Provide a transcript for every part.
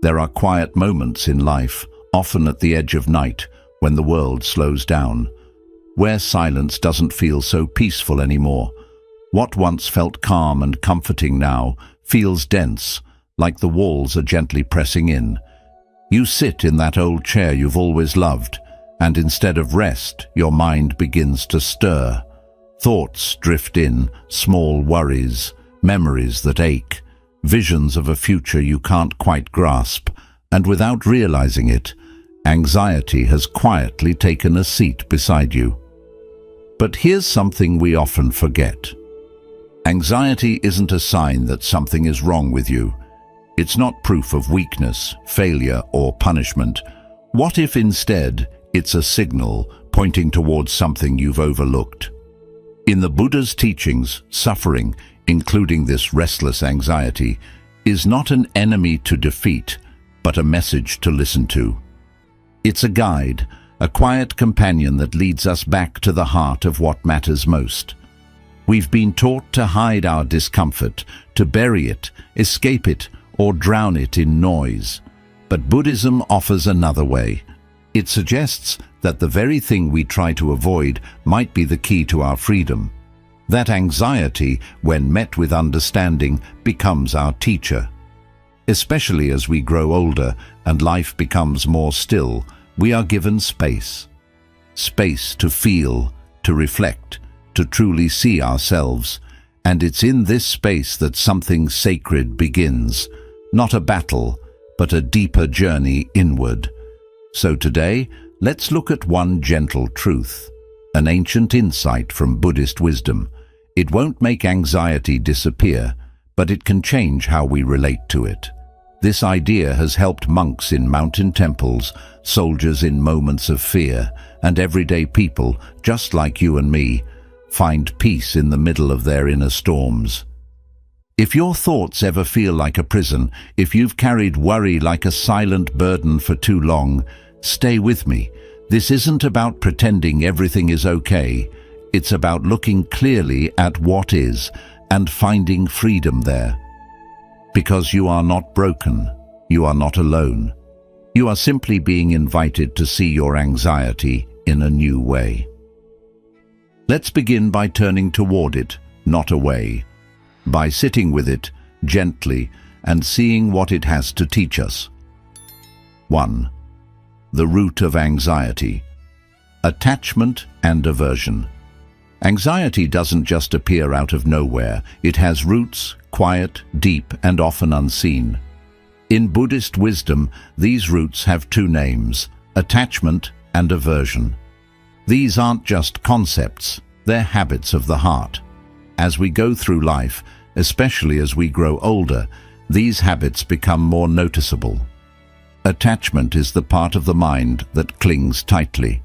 There are quiet moments in life, often at the edge of night, when the world slows down, where silence doesn't feel so peaceful anymore. What once felt calm and comforting now feels dense, like the walls are gently pressing in. You sit in that old chair you've always loved, and instead of rest, your mind begins to stir. Thoughts drift in, small worries, memories that ache, visions of a future you can't quite grasp, and without realizing it, anxiety has quietly taken a seat beside you. But here's something we often forget. Anxiety isn't a sign that something is wrong with you. It's not proof of weakness, failure, or punishment. What if instead it's a signal pointing towards something you've overlooked? In the Buddha's teachings, suffering, including this restless anxiety, is not an enemy to defeat, but a message to listen to. It's a guide, a quiet companion that leads us back to the heart of what matters most. We've been taught to hide our discomfort, to bury it, escape it, or drown it in noise. But Buddhism offers another way. It suggests that the very thing we try to avoid might be the key to our freedom. That anxiety, when met with understanding, becomes our teacher. Especially as we grow older and life becomes more still, we are given space. Space to feel, to reflect, to truly see ourselves. And it's in this space that something sacred begins. Not a battle, but a deeper journey inward. So today, let's look at one gentle truth, an ancient insight from Buddhist wisdom. It won't make anxiety disappear, but it can change how we relate to it. This idea has helped monks in mountain temples, soldiers in moments of fear, and everyday people, just like you and me, find peace in the middle of their inner storms. If your thoughts ever feel like a prison, if you've carried worry like a silent burden for too long, stay with me. This isn't about pretending everything is okay. It's about looking clearly at what is and finding freedom there. Because you are not broken, you are not alone. You are simply being invited to see your anxiety in a new way. Let's begin by turning toward it, not away. By sitting with it gently and seeing what it has to teach us. 1. The root of anxiety. Attachment and aversion. Anxiety doesn't just appear out of nowhere. It has roots, quiet, deep, and often unseen. In Buddhist wisdom, these roots have two names: attachment and aversion. These aren't just concepts, they're habits of the heart. As we go through life, especially as we grow older, these habits become more noticeable. Attachment is the part of the mind that clings tightly.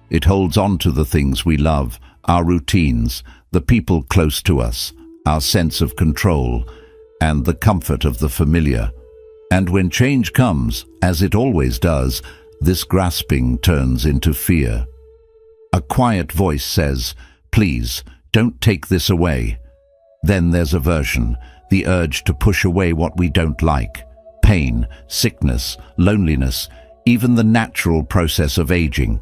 It holds on to the things we love, our routines, the people close to us, our sense of control, and the comfort of the familiar. And when change comes, as it always does, this grasping turns into fear. A quiet voice says, "Please, don't take this away." Then there's aversion, the urge to push away what we don't like. Pain, sickness, loneliness, even the natural process of aging.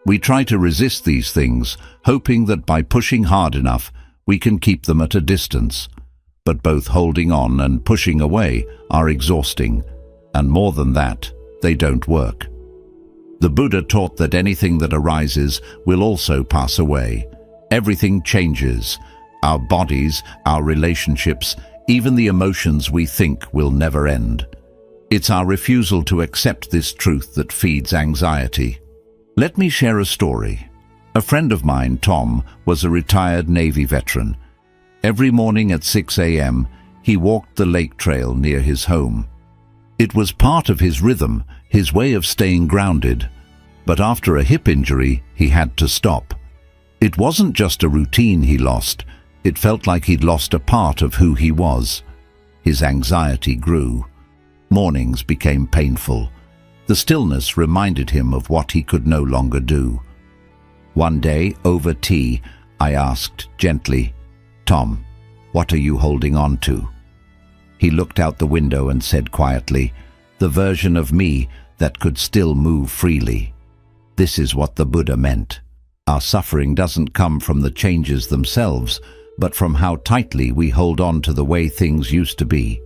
We try to resist these things, hoping that by pushing hard enough, we can keep them at a distance. But both holding on and pushing away are exhausting, and more than that, they don't work. The Buddha taught that anything that arises will also pass away. Everything changes. Our bodies, our relationships, even the emotions we think will never end. It's our refusal to accept this truth that feeds anxiety. Let me share a story. A friend of mine, Tom, was a retired Navy veteran. Every morning at 6 a.m., he walked the lake trail near his home. It was part of his rhythm, his way of staying grounded. But after a hip injury, he had to stop. It wasn't just a routine he lost. It felt like he'd lost a part of who he was. His anxiety grew. Mornings became painful. The stillness reminded him of what he could no longer do. One day, over tea, I asked gently, "Tom, what are you holding on to?" He looked out the window and said quietly, the version of me that could still move freely. This is what the Buddha meant. Our suffering doesn't come from the changes themselves, but from how tightly we hold on to the way things used to be.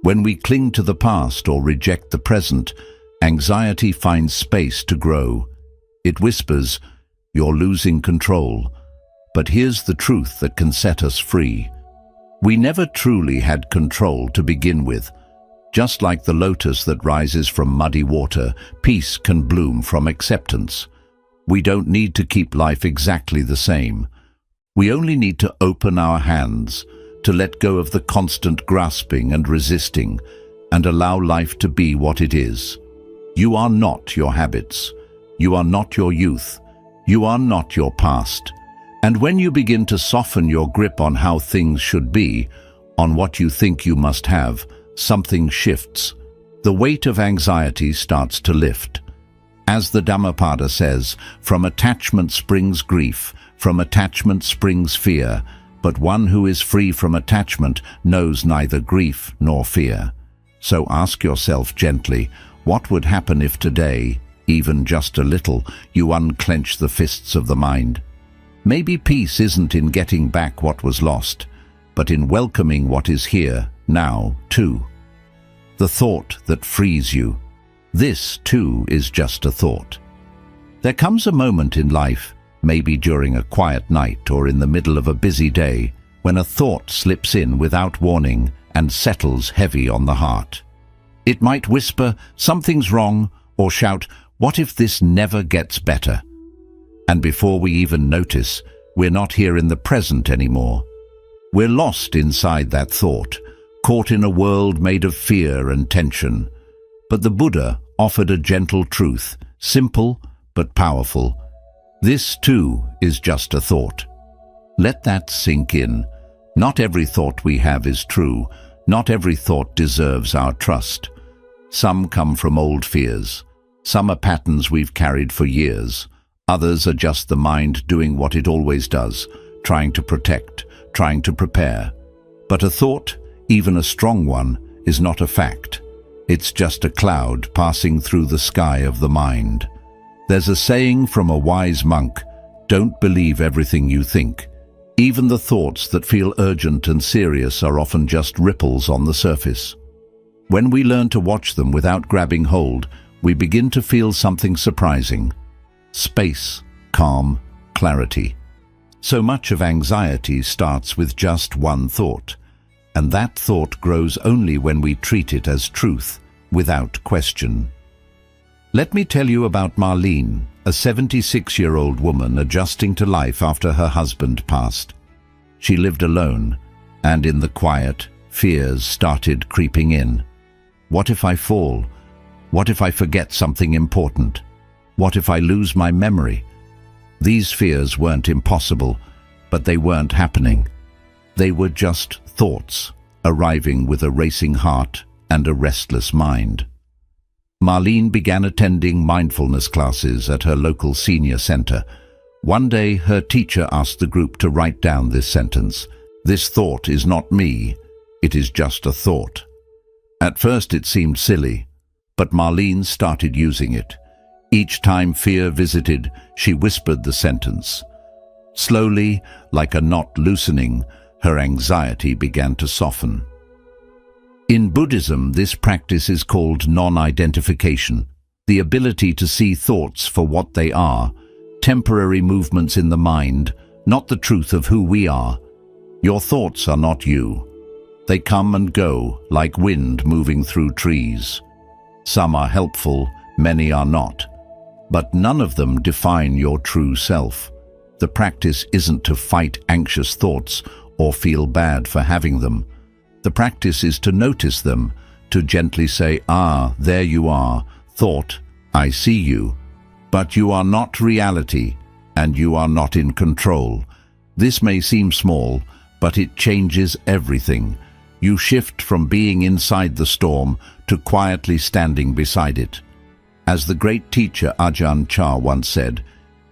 When we cling to the past or reject the present, anxiety finds space to grow. It whispers, "You're losing control." But here's the truth that can set us free. We never truly had control to begin with. Just like the lotus that rises from muddy water, peace can bloom from acceptance. We don't need to keep life exactly the same. We only need to open our hands, to let go of the constant grasping and resisting, and allow life to be what it is. You are not your habits. You are not your youth. You are not your past. And when you begin to soften your grip on how things should be, on what you think you must have, something shifts. The weight of anxiety starts to lift. As the Dhammapada says, from attachment springs grief, from attachment springs fear, but one who is free from attachment knows neither grief nor fear. So ask yourself gently, what would happen if today, even just a little, you unclench the fists of the mind? Maybe peace isn't in getting back what was lost, but in welcoming what is here, now, too. The thought that frees you. This, too, is just a thought. There comes a moment in life, maybe during a quiet night or in the middle of a busy day, when a thought slips in without warning and settles heavy on the heart. It might whisper, "Something's wrong," or shout, "What if this never gets better?" And before we even notice, we're not here in the present anymore. We're lost inside that thought, caught in a world made of fear and tension. But the Buddha offered a gentle truth, simple but powerful. This, too, is just a thought. Let that sink in. Not every thought we have is true. Not every thought deserves our trust. Some come from old fears. Some are patterns we've carried for years. Others are just the mind doing what it always does, trying to protect, trying to prepare. But a thought, even a strong one, is not a fact. It's just a cloud passing through the sky of the mind. There's a saying from a wise monk, "Don't believe everything you think." Even the thoughts that feel urgent and serious are often just ripples on the surface. When we learn to watch them without grabbing hold, we begin to feel something surprising. Space, calm, clarity. So much of anxiety starts with just one thought, and that thought grows only when we treat it as truth, without question. Let me tell you about Marlene, a 76-year-old woman adjusting to life after her husband passed. She lived alone, and in the quiet, fears started creeping in. What if I fall? What if I forget something important? What if I lose my memory? These fears weren't impossible, but they weren't happening. They were just thoughts, arriving with a racing heart and a restless mind. Marlene began attending mindfulness classes at her local senior center. One day, her teacher asked the group to write down this sentence: "This thought is not me, it is just a thought." At first it seemed silly, but Marlene started using it. Each time fear visited, she whispered the sentence. Slowly, like a knot loosening, her anxiety began to soften. In Buddhism, this practice is called non-identification, the ability to see thoughts for what they are, temporary movements in the mind, not the truth of who we are. Your thoughts are not you. They come and go, like wind moving through trees. Some are helpful, many are not. But none of them define your true self. The practice isn't to fight anxious thoughts or feel bad for having them. The practice is to notice them, to gently say, "Ah, there you are, thought, I see you. But you are not reality, and you are not in control." This may seem small, but it changes everything. You shift from being inside the storm to quietly standing beside it. As the great teacher Ajahn Chah once said,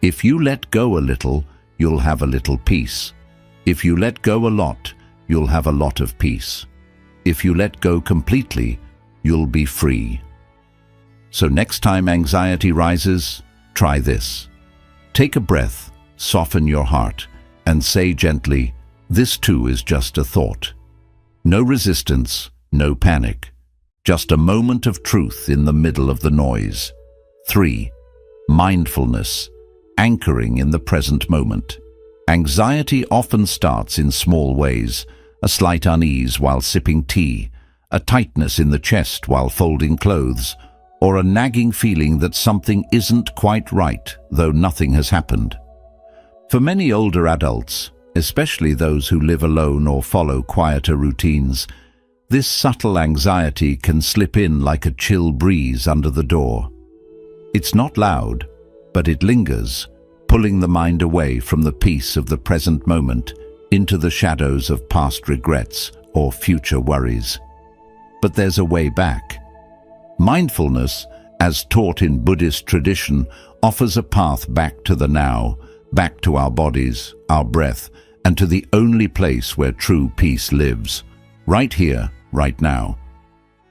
"If you let go a little, you'll have a little peace. If you let go a lot, you'll have a lot of peace. If you let go completely, you'll be free." So next time anxiety rises, try this. Take a breath, soften your heart, and say gently, "This too is just a thought." No resistance, no panic. Just a moment of truth in the middle of the noise. 3. Mindfulness, anchoring in the present moment. Anxiety often starts in small ways: a slight unease while sipping tea, a tightness in the chest while folding clothes, or a nagging feeling that something isn't quite right, though nothing has happened. For many older adults, especially those who live alone or follow quieter routines, this subtle anxiety can slip in like a chill breeze under the door. It's not loud, but it lingers, pulling the mind away from the peace of the present moment into the shadows of past regrets or future worries. But there's a way back. Mindfulness, as taught in Buddhist tradition, offers a path back to the now, back to our bodies, our breath, and to the only place where true peace lives, right here, right now.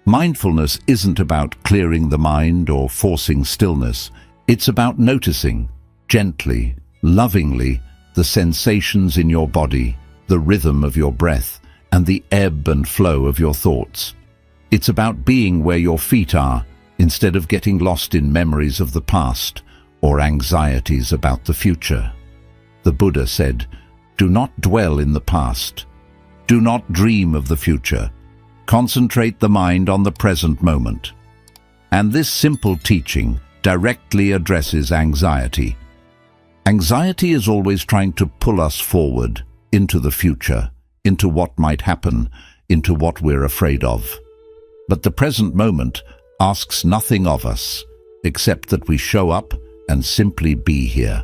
Mindfulness isn't about clearing the mind or forcing stillness. It's about noticing, gently, lovingly, the sensations in your body, the rhythm of your breath, and the ebb and flow of your thoughts. It's about being where your feet are, instead of getting lost in memories of the past or anxieties about the future. The Buddha said, "Do not dwell in the past. Do not dream of the future. Concentrate the mind on the present moment." And this simple teaching directly addresses anxiety. Anxiety is always trying to pull us forward, into the future, into what might happen, into what we're afraid of. But the present moment asks nothing of us, except that we show up and simply be here.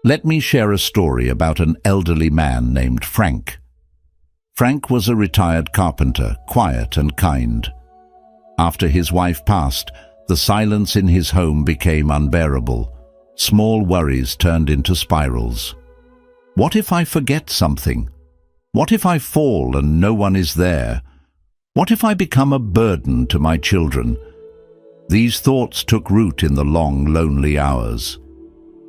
Let me share a story about an elderly man named Frank. Frank was a retired carpenter, quiet and kind. After his wife passed, the silence in his home became unbearable. Small worries turned into spirals. What if I forget something? What if I fall and no one is there? What if I become a burden to my children? These thoughts took root in the long, lonely hours.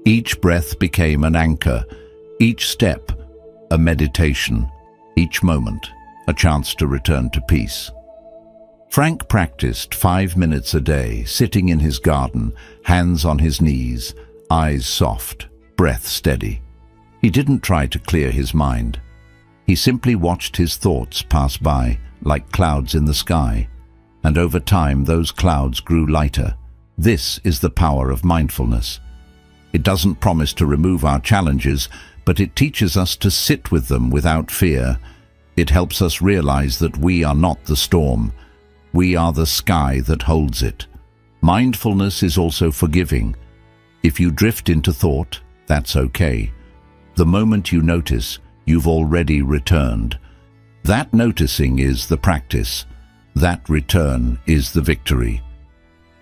Each breath became an anchor, each step a meditation, each moment a chance to return to peace. Frank practiced 5 minutes a day, sitting in his garden, hands on his knees, eyes soft, breath steady. He didn't try to clear his mind. He simply watched his thoughts pass by, like clouds in the sky, and over time those clouds grew lighter. This is the power of mindfulness. It doesn't promise to remove our challenges, but it teaches us to sit with them without fear. It helps us realize that we are not the storm. We are the sky that holds it. Mindfulness is also forgiving. If you drift into thought, that's okay. The moment you notice, you've already returned. That noticing is the practice. That return is the victory.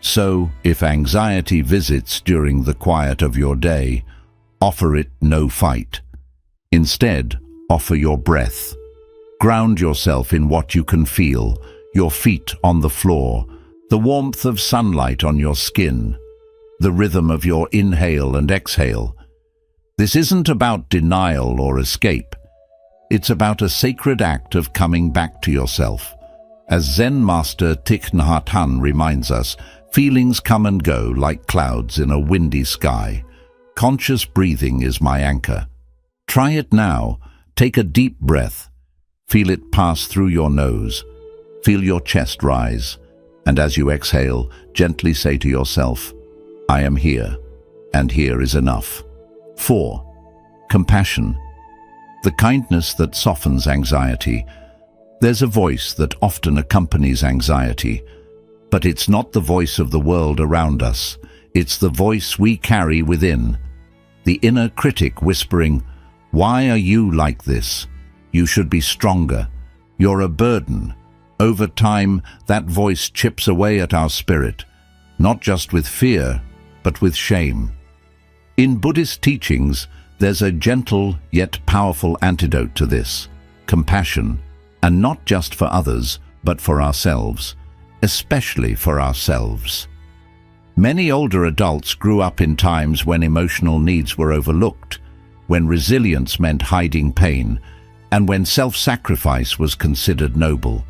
So, if anxiety visits during the quiet of your day, offer it no fight. Instead, offer your breath. Ground yourself in what you can feel, your feet on the floor, the warmth of sunlight on your skin, the rhythm of your inhale and exhale. This isn't about denial or escape. It's about a sacred act of coming back to yourself. As Zen master Thich Nhat Hanh reminds us, feelings come and go like clouds in a windy sky. Conscious breathing is my anchor. Try it now. Take a deep breath. Feel it pass through your nose. Feel your chest rise. And as you exhale, gently say to yourself, "I am here, and here is enough." 4. Compassion. The kindness that softens anxiety. There's a voice that often accompanies anxiety, but it's not the voice of the world around us. It's the voice we carry within. The inner critic whispering, "Why are you like this? You should be stronger. You're a burden." Over time, that voice chips away at our spirit, not just with fear, but with shame. In Buddhist teachings, there's a gentle yet powerful antidote to this: compassion, and not just for others, but for ourselves, especially for ourselves. Many older adults grew up in times when emotional needs were overlooked, when resilience meant hiding pain, and when self-sacrifice was considered noble.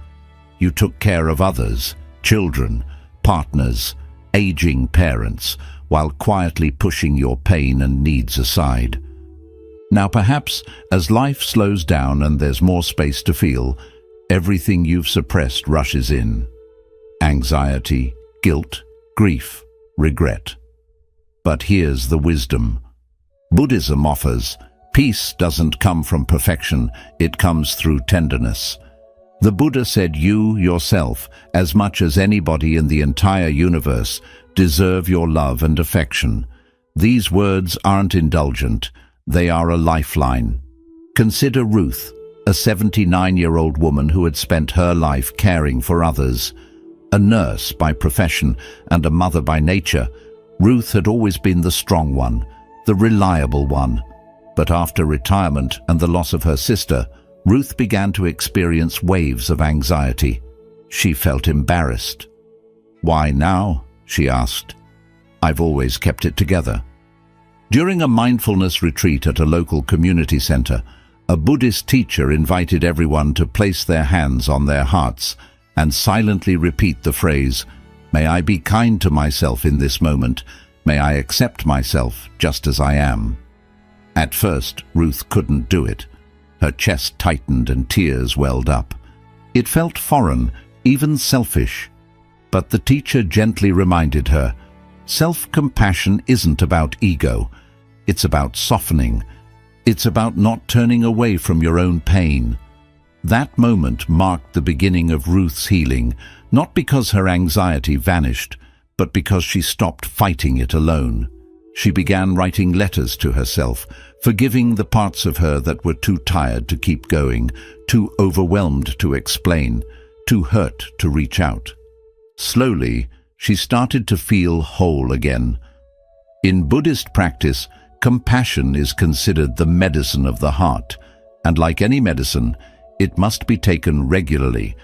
You took care of others, children, partners, aging parents, while quietly pushing your pain and needs aside. Now perhaps, as life slows down and there's more space to feel, everything you've suppressed rushes in. Anxiety, guilt, grief, regret. But here's the wisdom. Buddhism offers, peace doesn't come from perfection, it comes through tenderness. The Buddha said you, yourself, as much as anybody in the entire universe, deserve your love and affection. These words aren't indulgent, they are a lifeline. Consider Ruth, a 79-year-old woman who had spent her life caring for others. A nurse by profession and a mother by nature, Ruth had always been the strong one, the reliable one. But after retirement and the loss of her sister, Ruth began to experience waves of anxiety. She felt embarrassed. "Why now?" she asked. "I've always kept it together." During a mindfulness retreat at a local community center, a Buddhist teacher invited everyone to place their hands on their hearts and silently repeat the phrase, "May I be kind to myself in this moment. May I accept myself just as I am." At first, Ruth couldn't do it. Her chest tightened and tears welled up. It felt foreign, even selfish. But the teacher gently reminded her, self-compassion isn't about ego. It's about softening. It's about not turning away from your own pain. That moment marked the beginning of Ruth's healing, not because her anxiety vanished, but because she stopped fighting it alone. She began writing letters to herself, forgiving the parts of her that were too tired to keep going, too overwhelmed to explain, too hurt to reach out. Slowly, she started to feel whole again. In Buddhist practice, compassion is considered the medicine of the heart, and like any medicine, it must be taken regularly,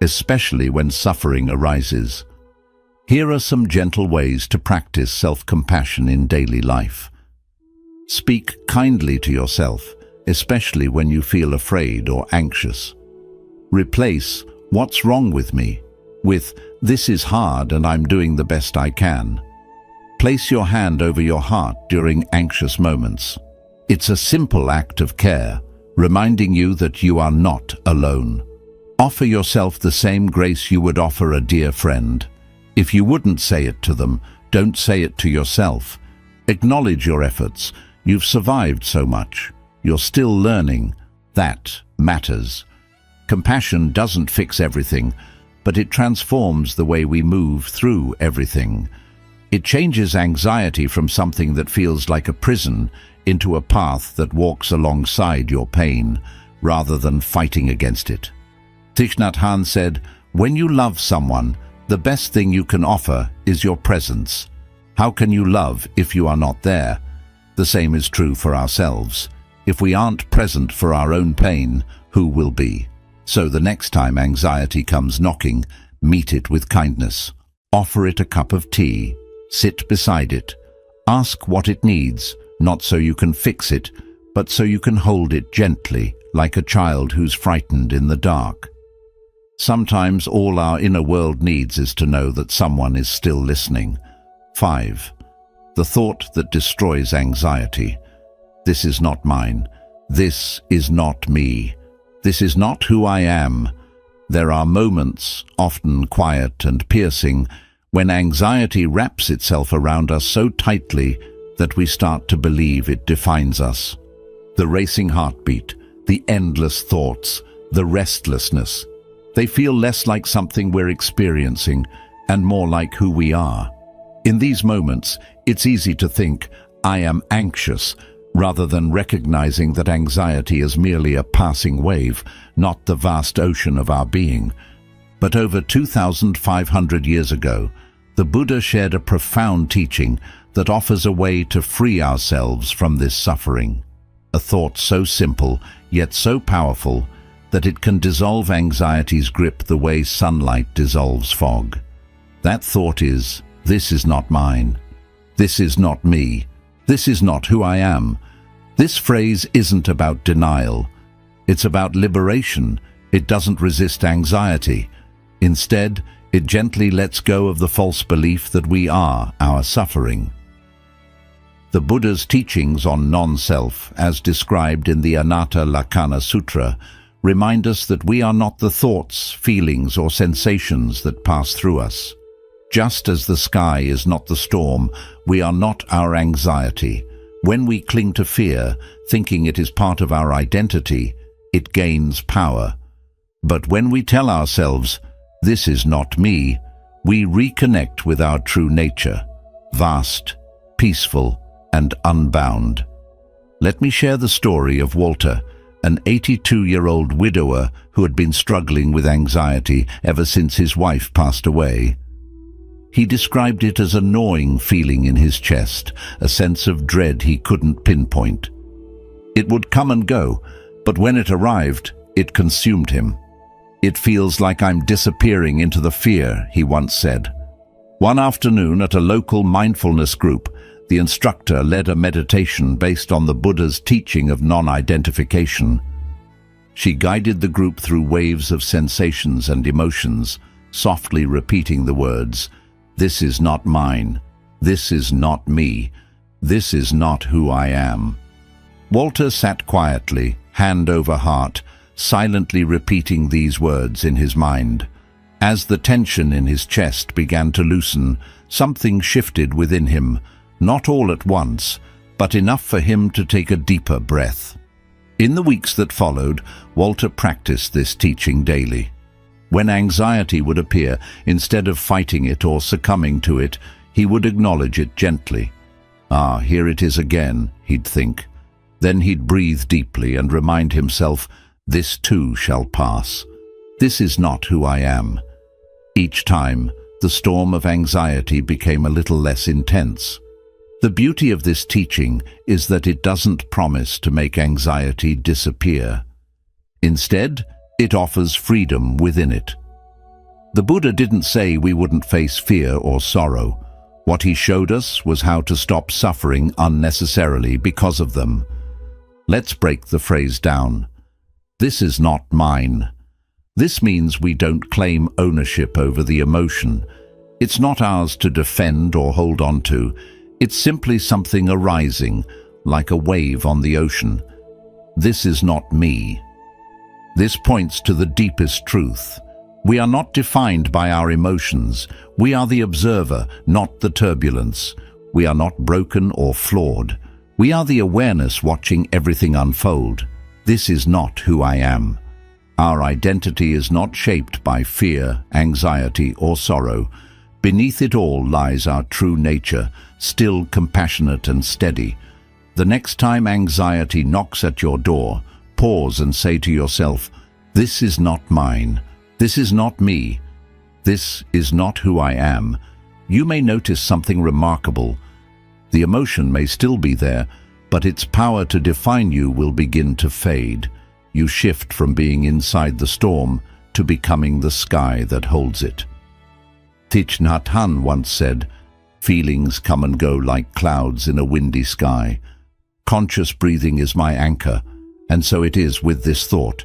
especially when suffering arises. Here are some gentle ways to practice self-compassion in daily life. Speak kindly to yourself, especially when you feel afraid or anxious. Replace "what's wrong with me" with "this is hard and I'm doing the best I can." Place your hand over your heart during anxious moments. It's a simple act of care, reminding you that you are not alone. Offer yourself the same grace you would offer a dear friend. If you wouldn't say it to them, don't say it to yourself. Acknowledge your efforts. You've survived so much. You're still learning. That matters. Compassion doesn't fix everything, but it transforms the way we move through everything. It changes anxiety from something that feels like a prison into a path that walks alongside your pain, rather than fighting against it. Thich Nhat Hanh said, "When you love someone, the best thing you can offer is your presence. How can you love if you are not there?" The same is true for ourselves. If we aren't present for our own pain, who will be? So the next time anxiety comes knocking, meet it with kindness. Offer it a cup of tea. Sit beside it. Ask what it needs, not so you can fix it, but so you can hold it gently, like a child who's frightened in the dark. Sometimes all our inner world needs is to know that someone is still listening. 5. The thought that destroys anxiety. This is not mine. This is not me. This is not who I am. There are moments, often quiet and piercing, when anxiety wraps itself around us so tightly that we start to believe it defines us. The racing heartbeat, the endless thoughts, the restlessness. They feel less like something we're experiencing and more like who we are. In these moments, it's easy to think, "I am anxious," rather than recognizing that anxiety is merely a passing wave, not the vast ocean of our being. But over 2,500 years ago, the Buddha shared a profound teaching that offers a way to free ourselves from this suffering. A thought so simple, yet so powerful, that it can dissolve anxiety's grip the way sunlight dissolves fog. That thought is, This is not mine. This is not me. This is not who I am. This phrase isn't about denial. It's about liberation. It doesn't resist anxiety. Instead, it gently lets go of the false belief that we are our suffering. The Buddha's teachings on non-self, as described in the Anatta Lakkhana Sutra, remind us that we are not the thoughts, feelings, or sensations that pass through us. Just as the sky is not the storm, we are not our anxiety. When we cling to fear, thinking it is part of our identity, it gains power. But when we tell ourselves, "This is not me," we reconnect with our true nature, vast, peaceful, and unbound. Let me share the story of Walter, an 82-year-old widower who had been struggling with anxiety ever since his wife passed away. He described it as a gnawing feeling in his chest, a sense of dread he couldn't pinpoint. It would come and go, but when it arrived, it consumed him. "It feels like I'm disappearing into the fear," he once said. One afternoon at a local mindfulness group, the instructor led a meditation based on the Buddha's teaching of non-identification. She guided the group through waves of sensations and emotions, softly repeating the words, "This is not mine. This is not me. This is not who I am." Walter sat quietly, hand over heart, silently repeating these words in his mind. As the tension in his chest began to loosen, something shifted within him, not all at once, but enough for him to take a deeper breath. In the weeks that followed, Walter practiced this teaching daily. When anxiety would appear, instead of fighting it or succumbing to it, he would acknowledge it gently. "Ah, here it is again," he'd think. Then he'd breathe deeply and remind himself, "This too shall pass. This is not who I am." Each time, the storm of anxiety became a little less intense. The beauty of this teaching is that it doesn't promise to make anxiety disappear. Instead, it offers freedom within it. The Buddha didn't say we wouldn't face fear or sorrow. What he showed us was how to stop suffering unnecessarily because of them. Let's break the phrase down. This is not mine. This means we don't claim ownership over the emotion. It's not ours to defend or hold on to. It's simply something arising, like a wave on the ocean. This is not me. This points to the deepest truth. We are not defined by our emotions. We are the observer, not the turbulence. We are not broken or flawed. We are the awareness watching everything unfold. This is not who I am. Our identity is not shaped by fear, anxiety, or sorrow. Beneath it all lies our true nature, still compassionate and steady. The next time anxiety knocks at your door, pause and say to yourself, "This is not mine. This is not me. This is not who I am." You may notice something remarkable. The emotion may still be there, but its power to define you will begin to fade. You shift from being inside the storm to becoming the sky that holds it. Thich Nhat Hanh once said, "Feelings come and go like clouds in a windy sky. Conscious breathing is my anchor," and so it is with this thought.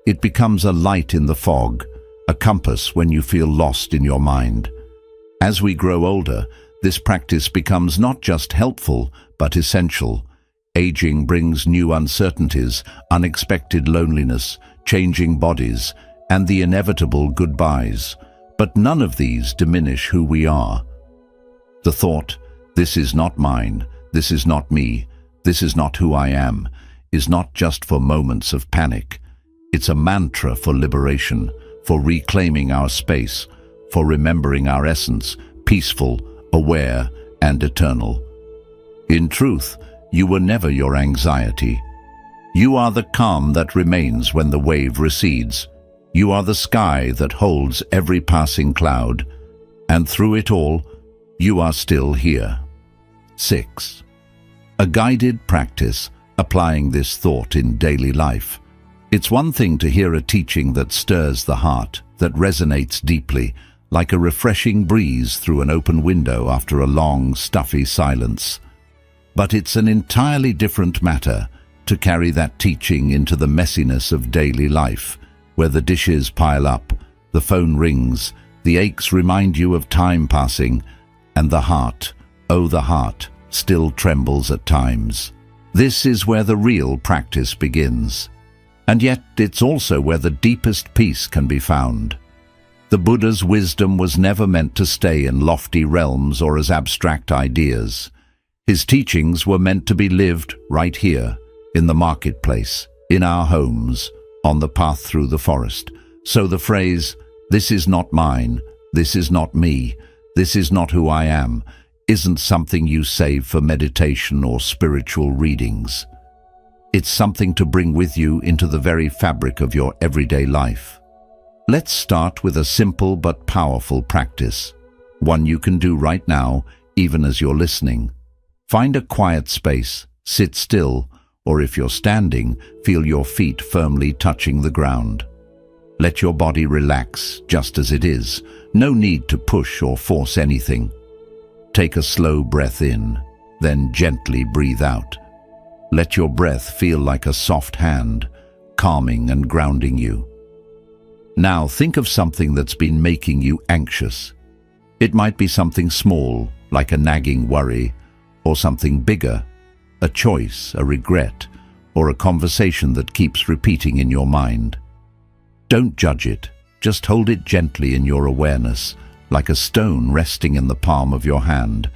It becomes a light in the fog, a compass when you feel lost in your mind. As we grow older, this practice becomes not just helpful, but essential. Aging brings new uncertainties, unexpected loneliness, changing bodies, and the inevitable goodbyes. But none of these diminish who we are. The thought, "This is not mine, this is not me, this is not who I am," is not just for moments of panic. It's a mantra for liberation, for reclaiming our space, for remembering our essence, peaceful, aware, and eternal. In truth, you were never your anxiety. You are the calm that remains when the wave recedes. You are the sky that holds every passing cloud, and through it all, you are still here. 6. A guided practice applying this thought in daily life. It's one thing to hear a teaching that stirs the heart, that resonates deeply, like a refreshing breeze through an open window after a long, stuffy silence. But it's an entirely different matter to carry that teaching into the messiness of daily life, where the dishes pile up, the phone rings, the aches remind you of time passing, and the heart, oh the heart, still trembles at times. This is where the real practice begins. And yet it's also where the deepest peace can be found. The Buddha's wisdom was never meant to stay in lofty realms or as abstract ideas. His teachings were meant to be lived right here, in the marketplace, in our homes, on the path through the forest. So the phrase, "This is not mine, this is not me, this is not who I am," isn't something you save for meditation or spiritual readings. It's something to bring with you into the very fabric of your everyday life. Let's start with a simple but powerful practice, one you can do right now, even as you're listening. Find a quiet space, sit still, or if you're standing, feel your feet firmly touching the ground. Let your body relax just as it is, no need to push or force anything. Take a slow breath in, then gently breathe out. Let your breath feel like a soft hand, calming and grounding you. Now think of something that's been making you anxious. It might be something small, like a nagging worry, or something bigger, a choice, a regret, or a conversation that keeps repeating in your mind. Don't judge it, just hold it gently in your awareness, like a stone resting in the palm of your hand.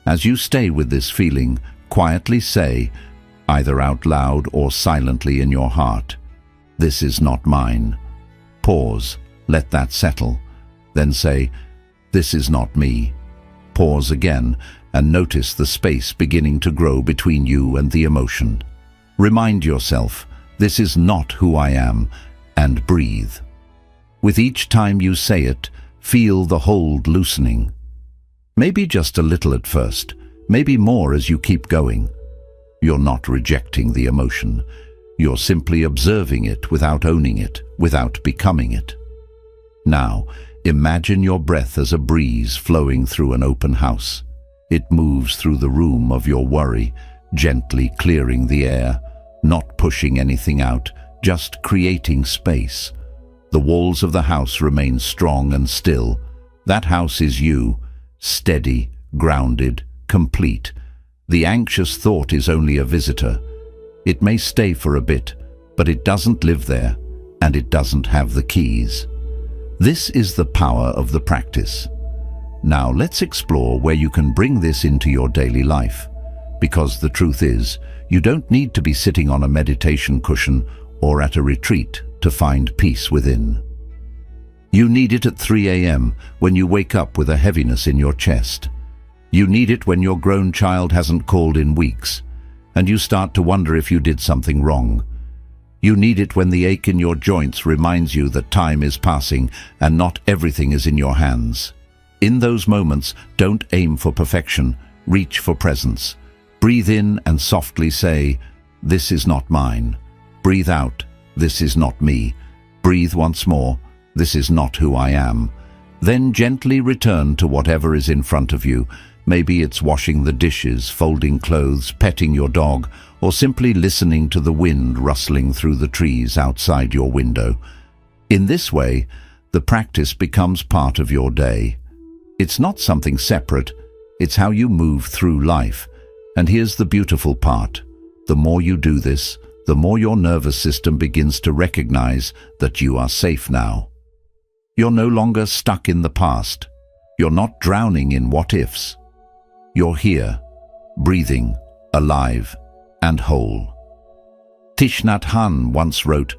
As you stay with this feeling, quietly say, either out loud or silently in your heart, "This is not mine." Pause, let that settle. Then say, "This is not me." Pause again and notice the space beginning to grow between you and the emotion. Remind yourself, "This is not who I am," and breathe. With each time you say it, feel the hold loosening. Maybe just a little at first, maybe more as you keep going. You're not rejecting the emotion. You're simply observing it without owning it, without becoming it. Now, imagine your breath as a breeze flowing through an open house. It moves through the room of your worry, gently clearing the air, not pushing anything out, just creating space. The walls of the house remain strong and still. That house is you, steady, grounded, complete. The anxious thought is only a visitor. It may stay for a bit, but it doesn't live there, and it doesn't have the keys. This is the power of the practice. Now let's explore where you can bring this into your daily life. Because the truth is, you don't need to be sitting on a meditation cushion or at a retreat to find peace within. You need it at 3 a.m. when you wake up with a heaviness in your chest. You need it when your grown child hasn't called in weeks, and you start to wonder if you did something wrong. You need it when the ache in your joints reminds you that time is passing and not everything is in your hands. In those moments, don't aim for perfection, reach for presence. Breathe in and softly say, "This is not mine." Breathe out, "This is not me." Breathe once more, "This is not who I am." Then gently return to whatever is in front of you. Maybe it's washing the dishes, folding clothes, petting your dog, or simply listening to the wind rustling through the trees outside your window. In this way, the practice becomes part of your day. It's not something separate, it's how you move through life. And here's the beautiful part. The more you do this, the more your nervous system begins to recognize that you are safe now. You're no longer stuck in the past. You're not drowning in what-ifs. You're here, breathing, alive, and whole. Thich Nhat Hanh once wrote,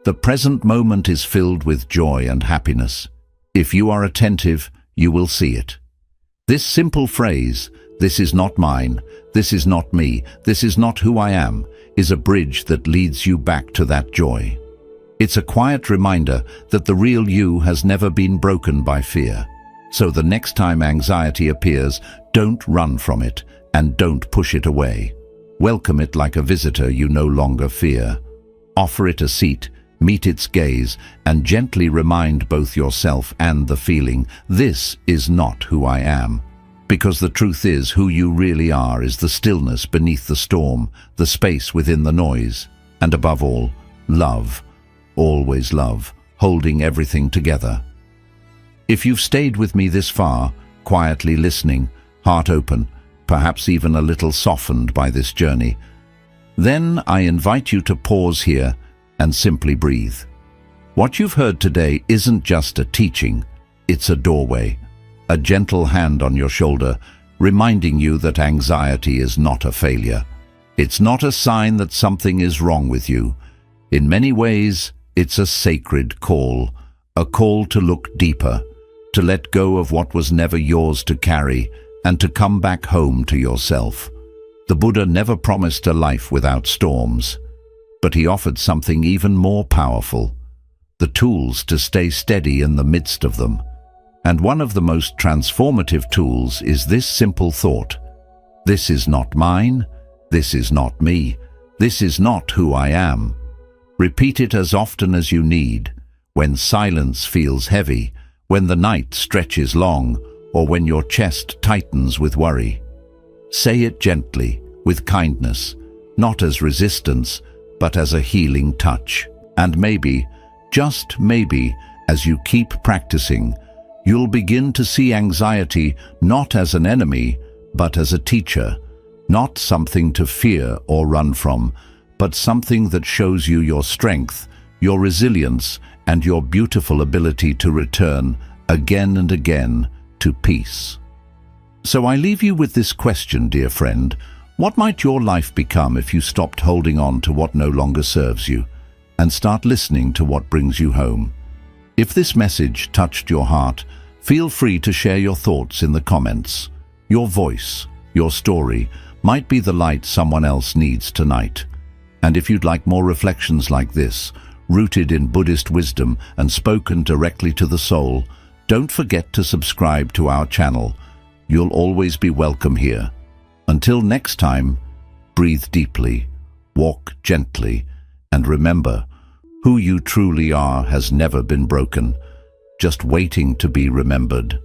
"The present moment is filled with joy and happiness. If you are attentive, you will see it." This simple phrase, "This is not mine, this is not me, this is not who I am," is a bridge that leads you back to that joy. It's a quiet reminder that the real you has never been broken by fear. So the next time anxiety appears, don't run from it and don't push it away. Welcome it like a visitor you no longer fear. Offer it a seat, meet its gaze, and gently remind both yourself and the feeling, this is not who I am. Because the truth is, who you really are is the stillness beneath the storm, the space within the noise, and above all, love, always love, holding everything together. If you've stayed with me this far, quietly listening, heart open, perhaps even a little softened by this journey, then I invite you to pause here and simply breathe. What you've heard today isn't just a teaching, it's a doorway, a gentle hand on your shoulder, reminding you that anxiety is not a failure. It's not a sign that something is wrong with you. In many ways, it's a sacred call, a call to look deeper, to let go of what was never yours to carry, and to come back home to yourself. The Buddha never promised a life without storms, but he offered something even more powerful, the tools to stay steady in the midst of them. And one of the most transformative tools is this simple thought: this is not mine, this is not me, this is not who I am. Repeat it as often as you need, when silence feels heavy, when the night stretches long, or when your chest tightens with worry. Say it gently, with kindness, not as resistance, but as a healing touch. And maybe, just maybe, as you keep practicing, you'll begin to see anxiety not as an enemy, but as a teacher, not something to fear or run from, but something that shows you your strength, your resilience, and your beautiful ability to return again and again to peace. So I leave you with this question, dear friend. What might your life become if you stopped holding on to what no longer serves you and start listening to what brings you home? If this message touched your heart, feel free to share your thoughts in the comments. Your voice, your story, might be the light someone else needs tonight. And if you'd like more reflections like this, rooted in Buddhist wisdom and spoken directly to the soul, don't forget to subscribe to our channel. You'll always be welcome here. Until next time, breathe deeply, walk gently, and remember, who you truly are has never been broken, just waiting to be remembered.